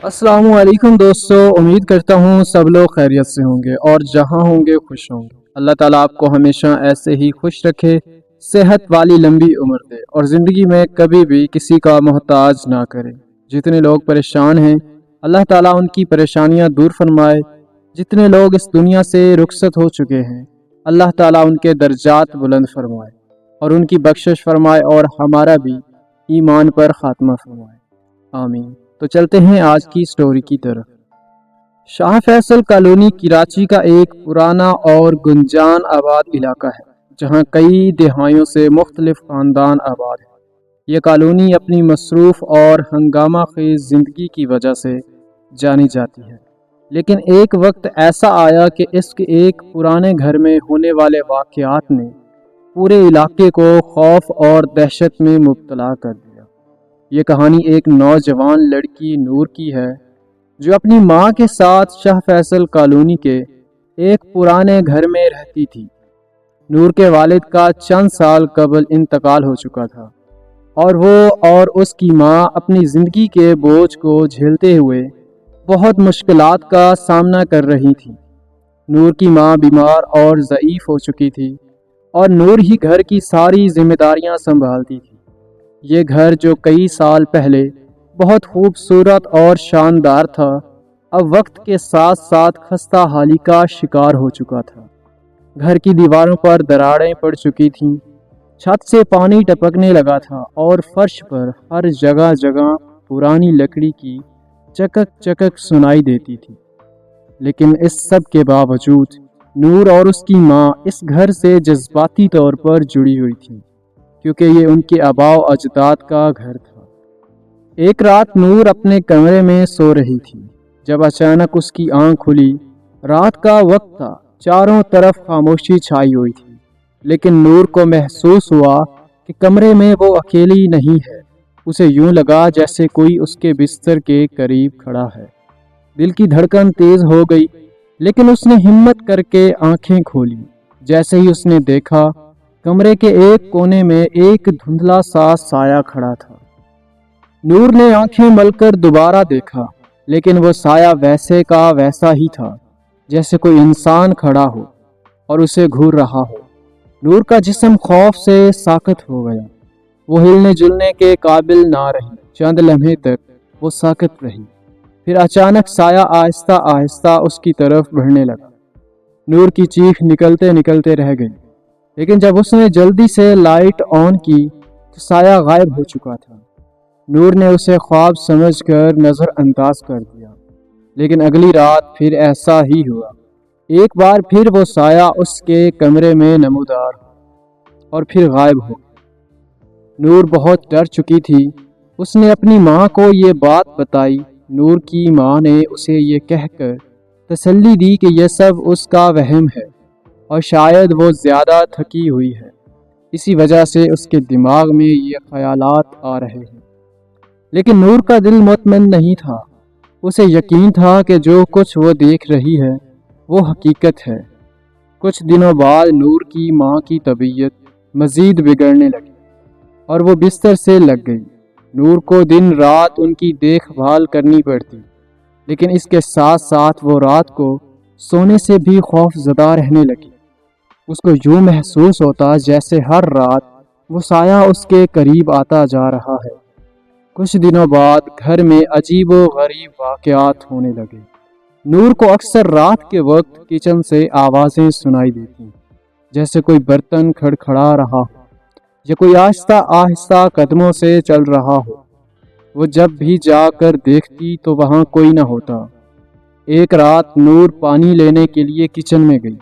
अस्सलामु अलैकुम दोस्तों, उम्मीद करता हूँ सब लोग खैरियत से होंगे और जहाँ होंगे खुश होंगे। अल्लाह ताला आपको हमेशा ऐसे ही खुश रखे, सेहत वाली लंबी उम्र दे और ज़िंदगी में कभी भी किसी का मोहताज ना करे। जितने लोग परेशान हैं अल्लाह ताला उनकी परेशानियाँ दूर फरमाए। जितने लोग इस दुनिया से रुखसत हो चुके हैं अल्लाह ताला उनके दर्जात बुलंद फरमाए और उनकी बख्शिश फरमाए और हमारा भी ईमान पर ख़ात्मा फरमाए, आमीन। तो चलते हैं आज की स्टोरी की तरफ। शाह फैसल कॉलोनी कराची का एक पुराना और गुंजान आबाद इलाका है, जहां कई दहाइयों से मुख्तलिफ ख़ानदान आबाद हैं। यह कॉलोनी अपनी मसरूफ़ और हंगामा खेज़ ज़िंदगी की वजह से जानी जाती है, लेकिन एक वक्त ऐसा आया कि इसके एक पुराने घर में होने वाले वाक़यात ने पूरे इलाके को खौफ और दहशत में मुब्तला कर दिया। ये कहानी एक नौजवान लड़की नूर की है, जो अपनी माँ के साथ शाह फैसल कॉलोनी के एक पुराने घर में रहती थी। नूर के वालिद का चंद साल कबल इंतकाल हो चुका था और वो और उसकी माँ अपनी ज़िंदगी के बोझ को झेलते हुए बहुत मुश्किलात का सामना कर रही थी। नूर की माँ बीमार और ज़ईफ़ हो चुकी थी और नूर ही घर की सारी जिम्मेदारियाँ संभालती थी। ये घर जो कई साल पहले बहुत खूबसूरत और शानदार था, अब वक्त के साथ साथ खस्ता हाली का शिकार हो चुका था। घर की दीवारों पर दरारें पड़ चुकी थीं, छत से पानी टपकने लगा था और फर्श पर हर जगह जगह पुरानी लकड़ी की चकक चकक सुनाई देती थी। लेकिन इस सब के बावजूद नूर और उसकी माँ इस घर से जज्बाती तौर पर जुड़ी हुई थी, क्योंकि ये उनके आबाओ अजदाद का घर था। एक रात नूर अपने कमरे में सो रही थी, जब अचानक उसकी आंख खुली। रात का वक्त था, चारों तरफ खामोशी छाई हुई थी, लेकिन नूर को महसूस हुआ कि कमरे में वो अकेली नहीं है। उसे यूं लगा जैसे कोई उसके बिस्तर के करीब खड़ा है। दिल की धड़कन तेज हो गई, लेकिन उसने हिम्मत करके आंखें खोली। जैसे ही उसने देखा, कमरे के एक कोने में एक धुंधला सा साया खड़ा था। नूर ने आंखें मलकर दोबारा देखा, लेकिन वो साया वैसे का वैसा ही था, जैसे कोई इंसान खड़ा हो और उसे घूर रहा हो। नूर का जिस्म खौफ से साकत हो गया। वो हिलने जुलने के काबिल ना रही। चंद लम्हे तक वो साकत रही, फिर अचानक साया आहिस्ता आहिस्ता उसकी तरफ बढ़ने लगा। नूर की चीख निकलते निकलते रह गई, लेकिन जब उसने जल्दी से लाइट ऑन की तो साया गायब हो चुका था। नूर ने उसे ख्वाब समझकर नज़रअंदाज कर दिया, लेकिन अगली रात फिर ऐसा ही हुआ। एक बार फिर वो साया उसके कमरे में नमूदार और फिर गायब हो गया। नूर बहुत डर चुकी थी। उसने अपनी माँ को ये बात बताई। नूर की माँ ने उसे ये कहकर तसल्ली दी कि यह सब उसका वहम है और शायद वो ज़्यादा थकी हुई है, इसी वजह से उसके दिमाग में ये ख्यालात आ रहे हैं। लेकिन नूर का दिल मुतमईन नहीं था। उसे यकीन था कि जो कुछ वो देख रही है वो हकीकत है। कुछ दिनों बाद नूर की माँ की तबीयत मज़ीद बिगड़ने लगी और वो बिस्तर से लग गई। नूर को दिन रात उनकी देखभाल करनी पड़ती, लेकिन इसके साथ साथ वो रात को सोने से भी खौफज़दा रहने लगी। उसको यूँ महसूस होता जैसे हर रात वो साया उसके करीब आता जा रहा है। कुछ दिनों बाद घर में अजीब व गरीब वाक़यात होने लगे। नूर को अक्सर रात के वक्त किचन से आवाज़ें सुनाई देती, जैसे कोई बर्तन खड़खड़ा रहा हो या कोई आहिस्ता आहिस्ता कदमों से चल रहा हो। वो जब भी जाकर देखती तो वहाँ कोई न होता। एक रात नूर पानी लेने के लिए किचन में गई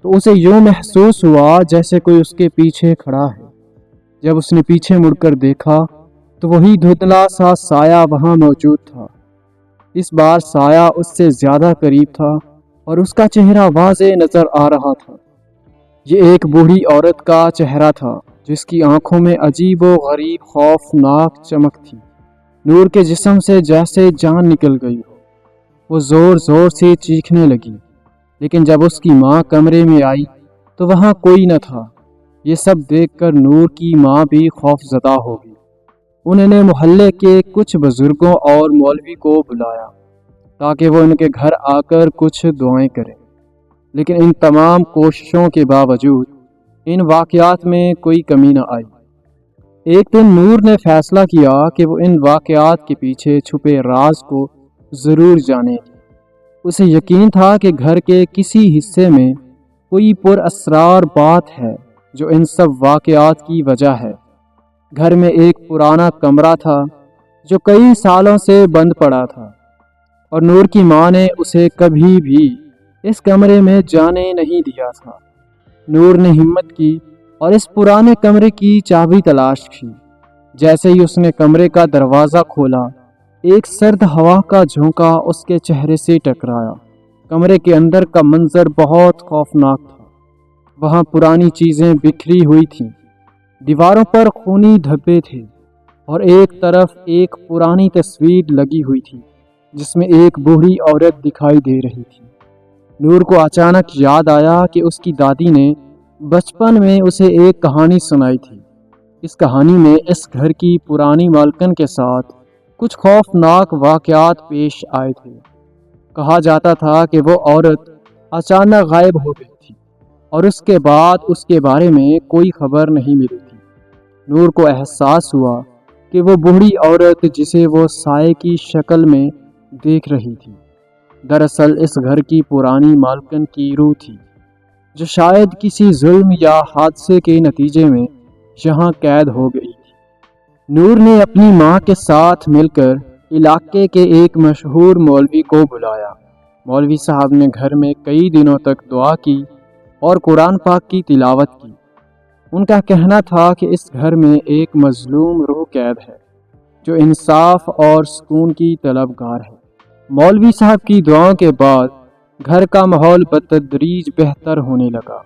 तो उसे यूँ महसूस हुआ जैसे कोई उसके पीछे खड़ा है। जब उसने पीछे मुड़कर देखा तो वही धुंधला सा साया वहाँ मौजूद था। इस बार साया उससे ज़्यादा करीब था और उसका चेहरा वाज़े नज़र आ रहा था। ये एक बूढ़ी औरत का चेहरा था, जिसकी आंखों में अजीब व गरीब खौफनाक चमक थी। नूर के जिस्म से जैसे जान निकल गई हो। वो ज़ोर ज़ोर से चीखने लगी, लेकिन जब उसकी माँ कमरे में आई तो वहाँ कोई न था। ये सब देखकर नूर की माँ भी खौफज़दा हो गई। उन्होंने मोहल्ले के कुछ बुजुर्गों और मौलवी को बुलाया ताकि वो उनके घर आकर कुछ दुआएं करें, लेकिन इन तमाम कोशिशों के बावजूद इन वाक़यात में कोई कमी न आई। एक दिन नूर ने फैसला किया कि वो इन वाक़यात के पीछे छुपे राज को ज़रूर जानेगी। उसे यकीन था कि घर के किसी हिस्से में कोई पुरअसरार बात है जो इन सब वाक़यात की वजह है। घर में एक पुराना कमरा था जो कई सालों से बंद पड़ा था और नूर की माँ ने उसे कभी भी इस कमरे में जाने नहीं दिया था। नूर ने हिम्मत की और इस पुराने कमरे की चाबी तलाश की। जैसे ही उसने कमरे का दरवाज़ा खोला, एक सर्द हवा का झोंका उसके चेहरे से टकराया। कमरे के अंदर का मंजर बहुत खौफनाक था। वहाँ पुरानी चीज़ें बिखरी हुई थीं, दीवारों पर खूनी धब्बे थे और एक तरफ एक पुरानी तस्वीर लगी हुई थी जिसमें एक बूढ़ी औरत दिखाई दे रही थी। नूर को अचानक याद आया कि उसकी दादी ने बचपन में उसे एक कहानी सुनाई थी। इस कहानी में इस घर की पुरानी मालकिन के साथ कुछ खौफनाक वाक़यात पेश आए थे। कहा जाता था कि वो औरत अचानक गायब हो गई थी और उसके बाद उसके बारे में कोई खबर नहीं मिली थी। नूर को एहसास हुआ कि वो बूढ़ी औरत जिसे वो साए की शक्ल में देख रही थी, दरअसल इस घर की पुरानी मालकिन की रूह थी, जो शायद किसी जुल्म या हादसे के नतीजे में यहाँ कैद हो गई थी। नूर ने अपनी माँ के साथ मिलकर इलाके के एक मशहूर मौलवी को बुलाया। मौलवी साहब ने घर में कई दिनों तक दुआ की और कुरान पाक की तिलावत की। उनका कहना था कि इस घर में एक मजलूम रूह कैद है जो इंसाफ और सुकून की तलबगार है। मौलवी साहब की दुआओं के बाद घर का माहौल बतदरीज बेहतर होने लगा।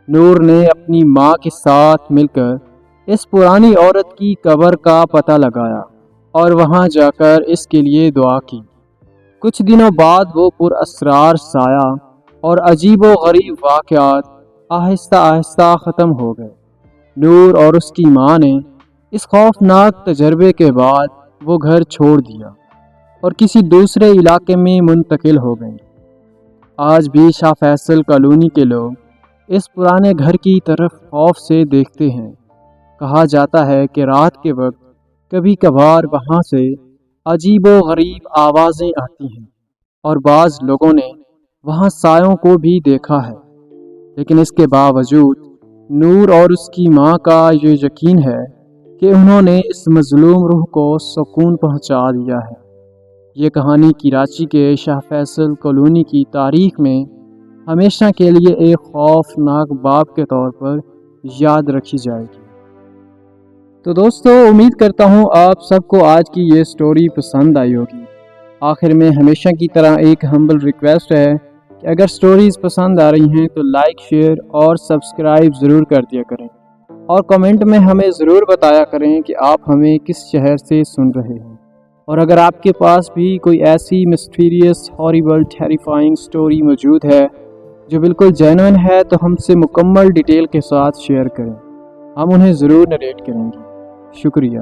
नूर ने अपनी माँ के साथ मिलकर इस पुरानी औरत की कब्र का पता लगाया और वहाँ जाकर इसके लिए दुआ की। कुछ दिनों बाद वो पुरअसरार साया और अजीबो गरीब वाक़यात आहिस्ता आहिस्ता ख़त्म हो गए। नूर और उसकी माँ ने इस खौफनाक तजर्बे के बाद वो घर छोड़ दिया और किसी दूसरे इलाके में मुंतकिल हो गए। आज भी शाह फैसल कॉलोनी के लोग इस पुराने घर की तरफ खौफ से देखते हैं। कहा जाता है कि रात के वक्त कभी कभार वहाँ से अजीबो गरीब आवाज़ें आती हैं और बाज़ लोगों ने वहाँ सायों को भी देखा है। लेकिन इसके बावजूद नूर और उसकी माँ का ये यकीन है कि उन्होंने इस मजलूम रूह को सुकून पहुँचा दिया है। ये कहानी कराची के शाह फैसल कॉलोनी की तारीख में हमेशा के लिए एक खौफनाक बाब के तौर पर याद रखी जाएगी। तो दोस्तों, उम्मीद करता हूँ आप सबको आज की ये स्टोरी पसंद आई होगी। आखिर में हमेशा की तरह एक हम्बल रिक्वेस्ट है कि अगर स्टोरीज़ पसंद आ रही हैं तो लाइक, शेयर और सब्सक्राइब ज़रूर कर दिया करें और कमेंट में हमें ज़रूर बताया करें कि आप हमें किस शहर से सुन रहे हैं। और अगर आपके पास भी कोई ऐसी मिस्टीरियस, हॉरिबल, टेरिफाइंग स्टोरी मौजूद है जो बिल्कुल जेन्युइन है तो हमसे मुकम्मल डिटेल के साथ शेयर करें, हम उन्हें ज़रूर नरेट करेंगे। शुक्रिया।